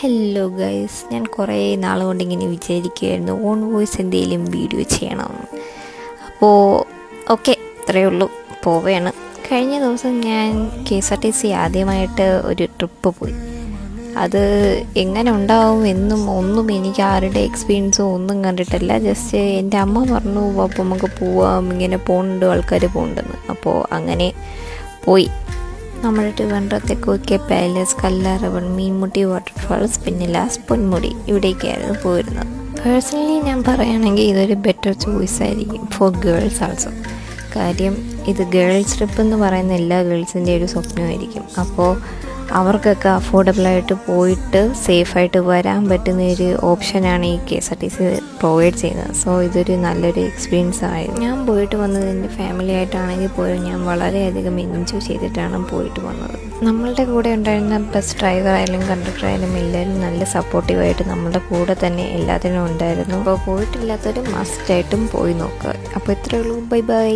Hello guys, ഞാൻ കുറേ നാൾ കൊണ്ട് ഇങ്ങനെ വിചാരിക്കുകയായിരുന്നു ഓൺ വോയിസ് എന്തെങ്കിലും വീഡിയോ ചെയ്യണം. അപ്പോൾ ഓക്കെ, ഇത്രയേ ഉള്ളൂ, പോവുകയാണ്. കഴിഞ്ഞ ദിവസം ഞാൻ KSRTC ആദ്യമായിട്ട് ഒരു ട്രിപ്പ് പോയി. അത് എങ്ങനെ ഉണ്ടാവും എന്നും ഒന്നും എനിക്ക് ആരുടെ എക്സ്പീരിയൻസും ഒന്നും കണ്ടിട്ടില്ല. ജസ്റ്റ് എൻ്റെ അമ്മ പറഞ്ഞു അപ്പോൾ നമുക്ക് പോവാം, ഇങ്ങനെ പോകുന്നുണ്ട്, ആൾക്കാർ പോകുന്നുണ്ടെന്ന്. അപ്പോൾ അങ്ങനെ പോയി. നമ്മുടെ ട്രിവാൻഡ്രത്തെ KK പാലസ്, കല്ലാറവൺ, മീൻമുട്ടി വാട്ടർഫാൾസ്, പിന്നെ ലാസ്റ്റ് പൊന്മുടി, ഇവിടേക്കായിരുന്നു പോയിരുന്നത്. പേഴ്സണലി ഞാൻ പറയുകയാണെങ്കിൽ ഇതൊരു ബെറ്റർ ചോയ്സ് ആയിരിക്കും ഫോർ ഗേൾസ് ആൾസോ. കാര്യം ഇത് ഗേൾസ് ട്രിപ്പ് എന്ന് പറയുന്ന എല്ലാ ഗേൾസിൻ്റെ ഒരു സ്വപ്നമായിരിക്കും. അപ്പോൾ അവർക്കൊക്കെ അഫോർഡബിളായിട്ട് പോയിട്ട് സേഫായിട്ട് വരാൻ പറ്റുന്ന ഒരു ഓപ്ഷനാണ് ഈ KSRTC പ്രൊവൈഡ് ചെയ്യുന്നത്. സോ ഇതൊരു നല്ലൊരു എക്സ്പീരിയൻസ് ആയിരുന്നു. ഞാൻ പോയിട്ട് വന്നത് എൻ്റെ ഫാമിലി ആയിട്ടാണെങ്കിൽ പോലും ഞാൻ വളരെയധികം എൻജോയ് ചെയ്തിട്ടാണ് പോയിട്ട് വന്നത്. നമ്മളുടെ കൂടെ ഉണ്ടായിരുന്ന ബസ് ഡ്രൈവർ ആയാലും കണ്ടക്ടർ ആയാലും എല്ലാവരും നല്ല സപ്പോർട്ടീവായിട്ട് നമ്മളുടെ കൂടെ തന്നെ എല്ലാത്തിനും ഉണ്ടായിരുന്നു. അപ്പോൾ പോയിട്ടില്ലാത്തവർ മസ്റ്റായിട്ടും പോയി നോക്കുക. അപ്പോൾ ഇത്രയേ ഉള്ളൂ. Bye bye.